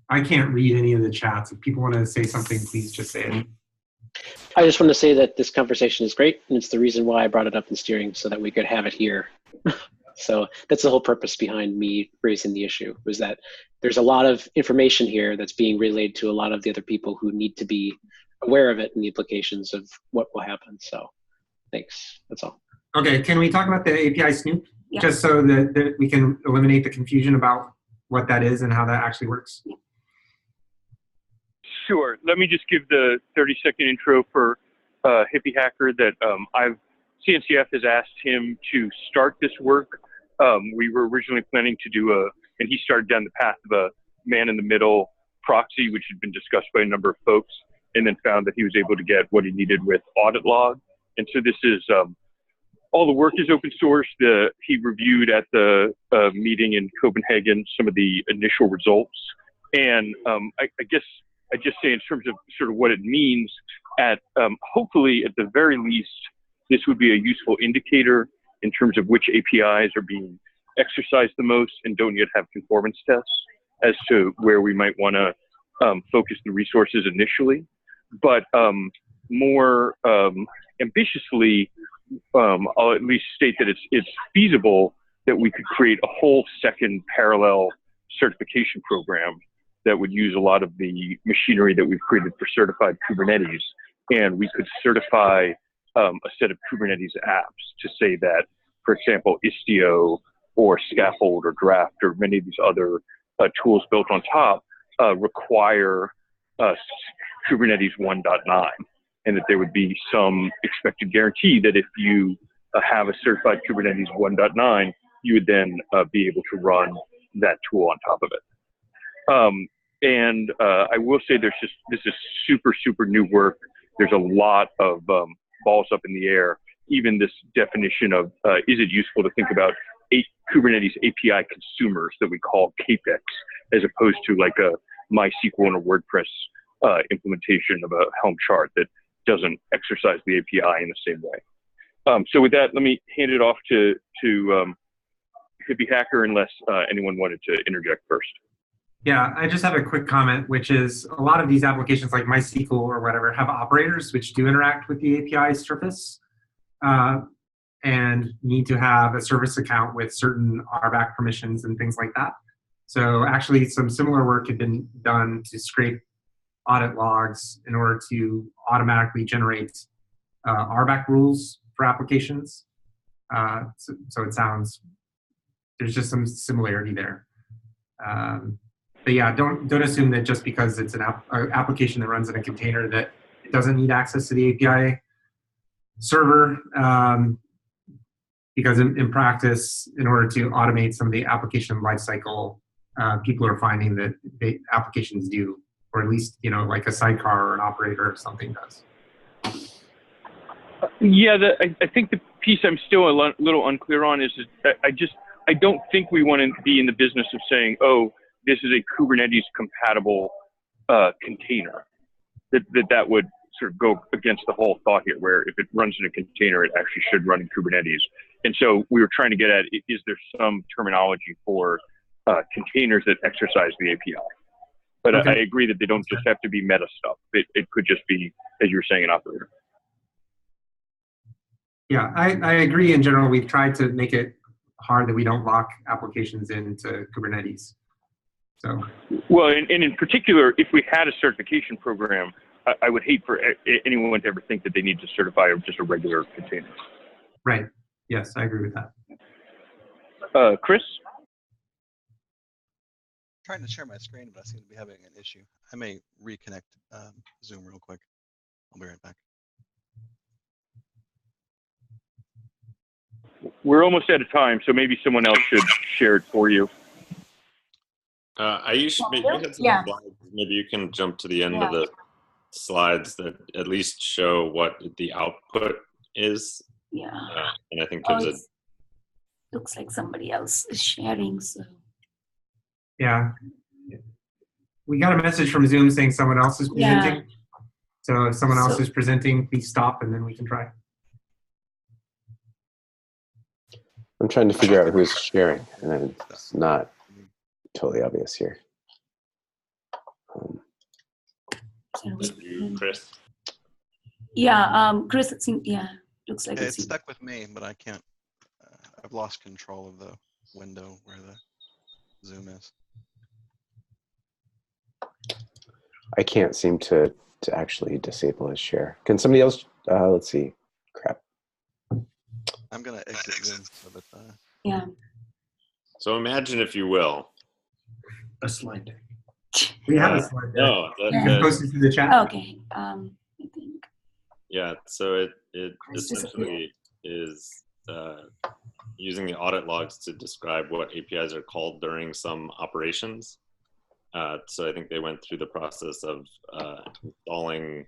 I can't read any of the chats. If people want to say something, please just say it. I just want to say that this conversation is great, and it's the reason why I brought it up in steering, so that we could have it here. So that's the whole purpose behind me raising the issue, was that there's a lot of information here that's being relayed to a lot of the other people who need to be aware of it and the implications of what will happen. So thanks, that's all. Okay, can we talk about the API snoop? Yeah. Just so that we can eliminate the confusion about what that is and how that actually works? Yeah. Sure. Let me just give the 30-second intro for Hippie Hacker that CNCF has asked him to start this work. We were originally planning to do and he started down the path of a man-in-the-middle proxy, which had been discussed by a number of folks, and then found that he was able to get what he needed with audit log. And so this is, all the work is open source. He reviewed at the meeting in Copenhagen some of the initial results. And I guess I just say in terms of sort of what it means, hopefully at the very least, this would be a useful indicator in terms of which APIs are being exercised the most and don't yet have conformance tests, as to where we might want to focus the resources initially, but more ambitiously, I'll at least state that it's feasible that we could create a whole second parallel certification program that would use a lot of the machinery that we've created for certified Kubernetes, and we could certify a set of Kubernetes apps to say that, for example, Istio or Scaffold or Draft or many of these other tools built on top require Kubernetes 1.9, and that there would be some expected guarantee that if you have a certified Kubernetes 1.9, you would then be able to run that tool on top of it. And I will say this is super new work. There's a lot of balls up in the air. Even this definition of is it useful to think about Kubernetes API consumers that we call CAPEX, as opposed to like a MySQL and a WordPress implementation of a Helm chart that doesn't exercise the API in the same way. So with that, let me hand it off to Hippie Hacker, unless anyone wanted to interject first. Yeah, I just have a quick comment, which is a lot of these applications like MySQL or whatever have operators which do interact with the API surface and need to have a service account with certain RBAC permissions and things like that. So actually some similar work had been done to scrape audit logs in order to automatically generate RBAC rules for applications. So it sounds, there's just some similarity there. But yeah, don't assume that just because it's an application that runs in a container that it doesn't need access to the API server, because in practice, in order to automate some of the application lifecycle, people are finding that applications do, or at least, you know, like a sidecar or an operator or something does. Yeah, I think the piece I'm still a little unclear on is that I don't think we want to be in the business of saying, oh, this is a Kubernetes compatible container. That would sort of go against the whole thought here, where if it runs in a container, it actually should run in Kubernetes. And so we were trying to get at, is there some terminology for containers that exercise the API? But okay. I agree that they don't just have to be meta stuff. It could just be, as you were saying, an operator. Yeah, I agree in general. We've tried to make it hard that we don't lock applications into Kubernetes. So. Well, and in particular, if we had a certification program, I would hate for anyone to ever think that they need to certify just a regular container. Right. Yes, I agree with that. Chris? Trying to share my screen, but I seem to be having an issue. I may reconnect Zoom real quick. I'll be right back. We're almost out of time, so maybe someone else should share it for you. Ayush, maybe you had some slides. Maybe you can jump to the end of the slides that at least show what the output is. Yeah. And I think gives it. Looks like somebody else is sharing. So. Yeah. We got a message from Zoom saying someone else is presenting. Yeah. So if someone else is presenting, please stop and then we can try. I'm trying to figure out who's sharing, and it's not totally obvious here. Chris? Yeah, Chris, it seems, looks like it's stuck with me, but I can't, I've lost control of the window where the Zoom is. I can't seem to actually disable his share. Can somebody else, let's see, crap. I'm going to exit Zoom so that. Yeah. So imagine, if you will, a slide deck. We have a slide deck. No, that posted to the chat. Okay. I think. Yeah. So it essentially is using the audit logs to describe what APIs are called during some operations. So I think they went through the process of installing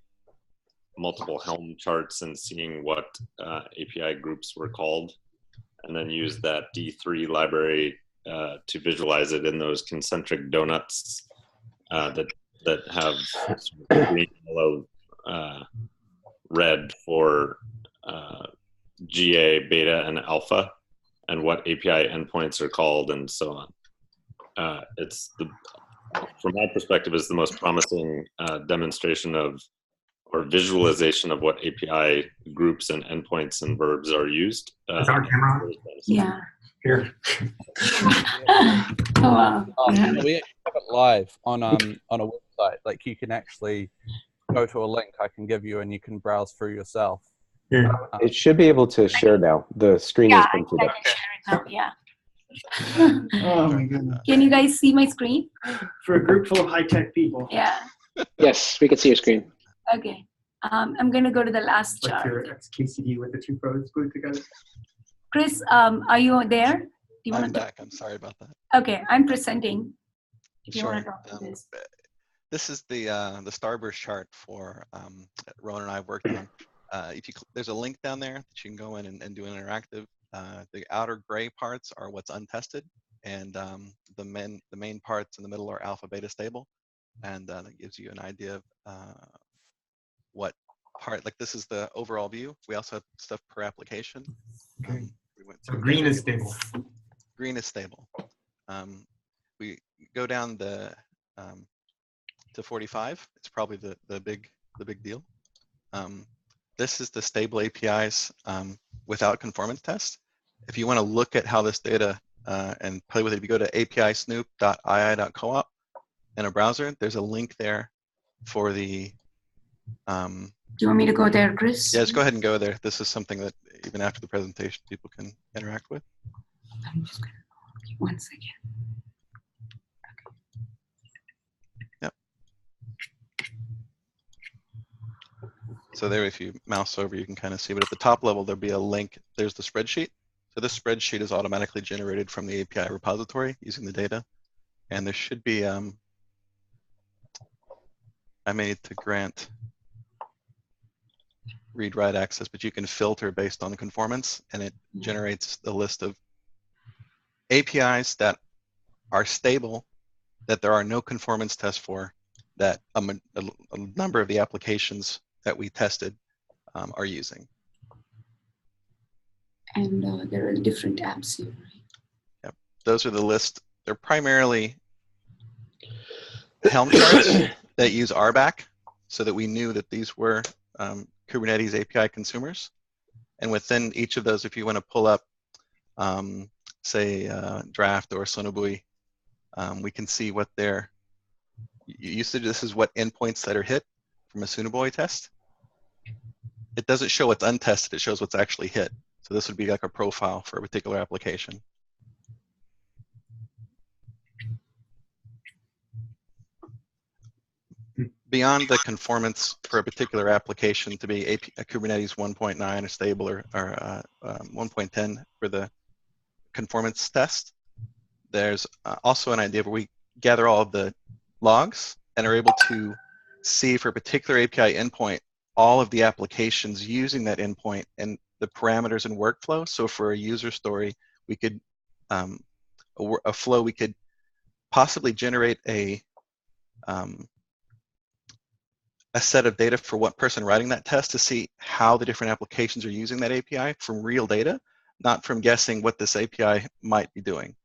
multiple Helm charts and seeing what API groups were called, and then use that D3 library to visualize it in those concentric donuts that have sort of green, yellow, red for GA, beta, and alpha, and what API endpoints are called, and so on. It's from my perspective, is the most promising demonstration of or visualization of what API groups and endpoints and verbs are used. Is our camera on? Yeah. Here. Oh, wow. Yeah. We actually have it live on a website. Like you can actually go to a link I can give you and you can browse through yourself. Here. It should be able to share now. The screen Yeah, has been put I up. can share it now. Yeah. Oh my goodness. Can you guys see my screen? For a group full of high-tech people. Yeah. Yes, we can see your screen. Okay. I'm going to go to the last Like chart. that's KCD with the two pros glued together. Chris, are you there? Do you I'm want to? back. I'm sorry about that. Okay, I'm presenting. If you Sure. want to talk to this. This is the Starburst chart for that Rowan and I have worked on. There's a link down there that you can go in and do an interactive. The outer gray parts are what's untested, and the main parts in the middle are alpha beta stable, and that gives you an idea of what part. Like this is the overall view. We also have stuff per application. Okay. We went So through green is stable. Green is stable. We go down the to 45. It's probably the big deal. This is the stable APIs without conformance test. If you want to look at how this data and play with it, if you go to apisnoop.ii.coop in a browser, there's a link there for the. Do you want me to go there, Chris? Yeah, just go ahead and go there. This is something that even after the presentation, people can interact with. I'm just going to 1 second. Yep. So there, if you mouse over, you can kind of see, but at the top level, there'll be a link. There's the spreadsheet. So this spreadsheet is automatically generated from the API repository using the data. And there should be, I made to grant read-write access, but you can filter based on conformance, and it generates a list of APIs that are stable, that there are no conformance tests for, that a number of the applications that we tested are using. And there are different apps here, right? Yep. Those are the list. They're primarily Helm charts that use RBAC, so that we knew that these were Kubernetes API consumers. And within each of those, if you want to pull up, say, Draft or Sonobui, we can see what their usage. This is what endpoints that are hit from a Sonobui test. It doesn't show what's untested, it shows what's actually hit. So this would be like a profile for a particular application. Beyond the conformance for a particular application to be a Kubernetes 1.9 or stable or 1.10 for the conformance test, there's also an idea where we gather all of the logs and are able to see for a particular API endpoint all of the applications using that endpoint and the parameters and workflow. So for a user story, we could, a flow, we could possibly generate a set of data for what person writing that test to see how the different applications are using that API from real data, not from guessing what this API might be doing.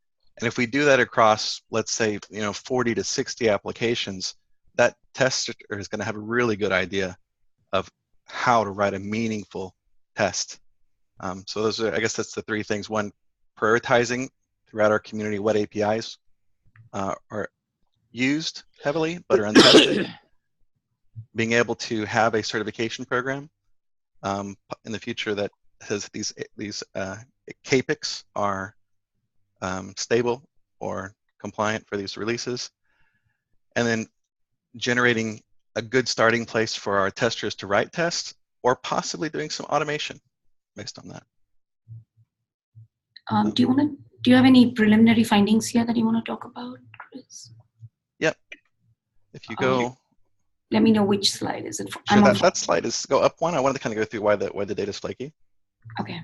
And if we do that across, let's say, 40 to 60 applications, that tester is going to have a really good idea of how to write a meaningful test. So those are, I guess that's the three things. One, prioritizing throughout our community what APIs are used heavily but are untested. Being able to have a certification program in the future that says these CAPEX are stable or compliant for these releases, and then generating a good starting place for our testers to write tests, or possibly doing some automation based on that. Do you have any preliminary findings here that you want to talk about, Chris? Yep. If you go. Let me know which slide is it for. Sure, that slide is, go up one. I wanted to kind of go through why the data is flaky. Okay.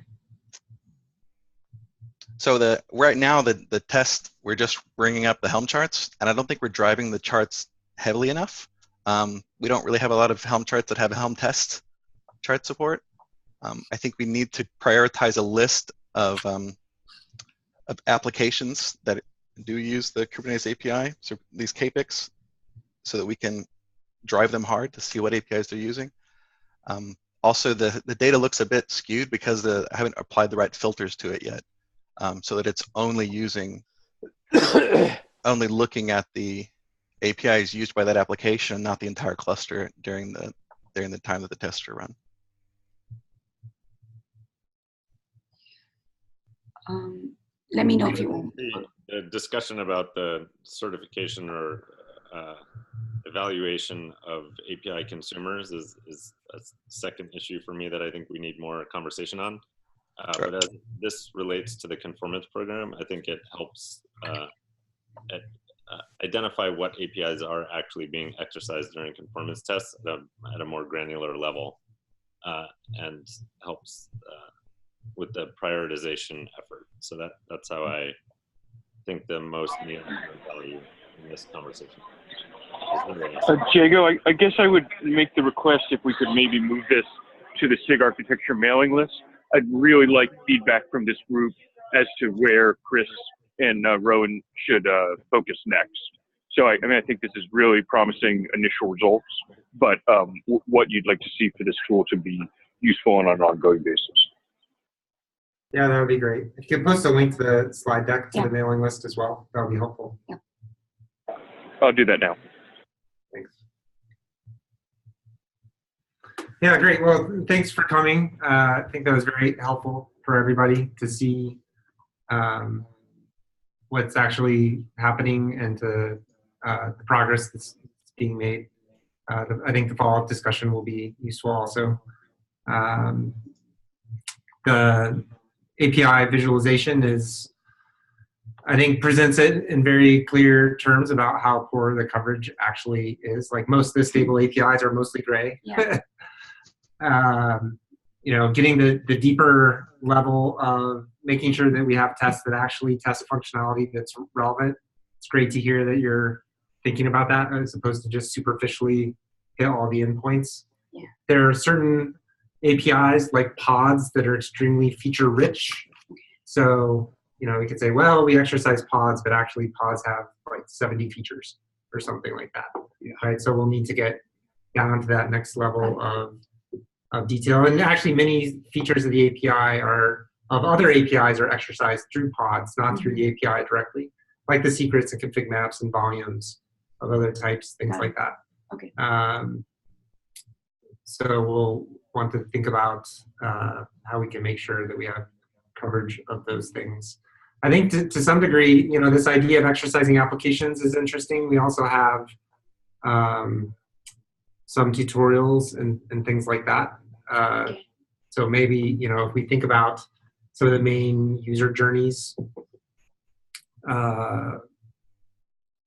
So right now the test, we're just bringing up the Helm charts, and I don't think we're driving the charts heavily enough. We don't really have a lot of Helm charts that have Helm test chart support. I think we need to prioritize a list of applications that do use the Kubernetes API, so these CAPEX, so that we can drive them hard to see what APIs they're using. Also, the data looks a bit skewed because I haven't applied the right filters to it yet, so that it's only looking at the APIs used by that application, not the entire cluster during the time that the tests are run. Let me know if you want. The discussion about the certification or evaluation of API consumers is a second issue for me that I think we need more conversation on. Sure. But as this relates to the conformance program, I think it helps identify what APIs are actually being exercised during conformance tests at a more granular level, and helps with the prioritization effort. So that's how I think the most meaningful value in this conversation. Jago, I guess I would make the request if we could maybe move this to the SIG Architecture mailing list. I'd really like feedback from this group as to where Chris and Rowan should focus next. So I mean, I think this is really promising initial results, but what you'd like to see for this tool to be useful on an ongoing basis. Yeah, that would be great. If you could post a link to the slide deck to the mailing list as well, that would be helpful. Yeah. I'll do that now. Thanks. Yeah, great. Well, thanks for coming. I think that was very helpful for everybody to see what's actually happening and to the progress that's being made. I think the follow-up discussion will be useful also. The API visualization I think presents it in very clear terms about how poor the coverage actually is. Like most of the stable APIs are mostly gray. Yeah. You know, getting the deeper level of making sure that we have tests that actually test functionality that's relevant. It's great to hear that you're thinking about that as opposed to just superficially hit all the endpoints. Yeah. There are certain APIs like pods that are extremely feature rich. So, you know, we could say, well, we exercise pods, but actually pods have like 70 features or something like that. Yeah. Right. So we'll need to get down to that next level of detail. And actually many features of the API of other APIs are exercised through pods, not through the API directly, like the secrets and config maps and volumes of other types, things like that. Okay. So we'll want to think about how we can make sure that we have coverage of those things. I think to some degree, you know, this idea of exercising applications is interesting. We also have some tutorials and things like that. So maybe, you know, if we think about some of the main user journeys,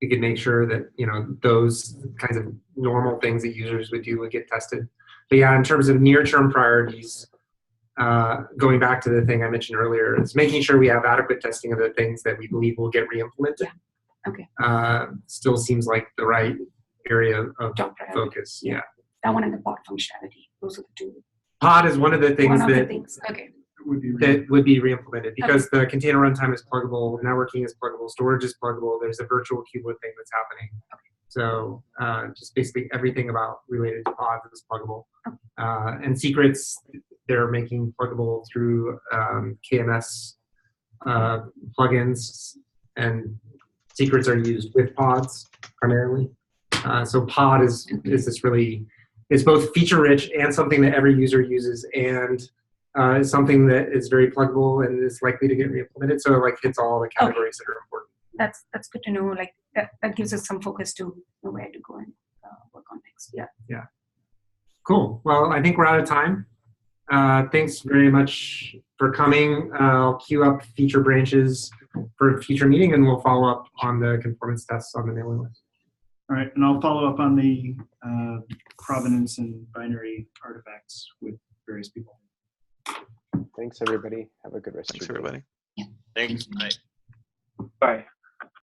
we could make sure that, you know, those kinds of normal things that users would do would get tested. But yeah, in terms of near-term priorities, going back to the thing I mentioned earlier, is making sure we have adequate testing of the things that we believe will get re-implemented. Yeah. Okay. Still seems like the right area of focus. Yeah. That one and the pod functionality. Those are the two. Pod is one of the things Okay. that would be re-implemented because the container runtime is pluggable, networking is pluggable, storage is pluggable. There's a virtual kubelet thing that's happening. Okay. So just basically everything about related to pods is pluggable. Okay. And secrets, they're making pluggable through KMS plugins, and secrets are used with pods primarily. So pod is this really, it's both feature rich and something that every user uses, and is something that is very pluggable and is likely to get re-implemented. So it like hits all the categories that are important. That's good to know. Like that gives us some focus to know where to go and work on next. Yeah. Yeah. Cool. Well, I think we're out of time. Thanks very much for coming. I'll queue up feature branches for a future meeting, and we'll follow up on the conformance tests on the mailing list. All right, and I'll follow up on the provenance and binary artifacts with various people. Thanks, everybody. Have a good rest of your day. Thanks, everybody. Yeah. Thanks. Bye. Bye.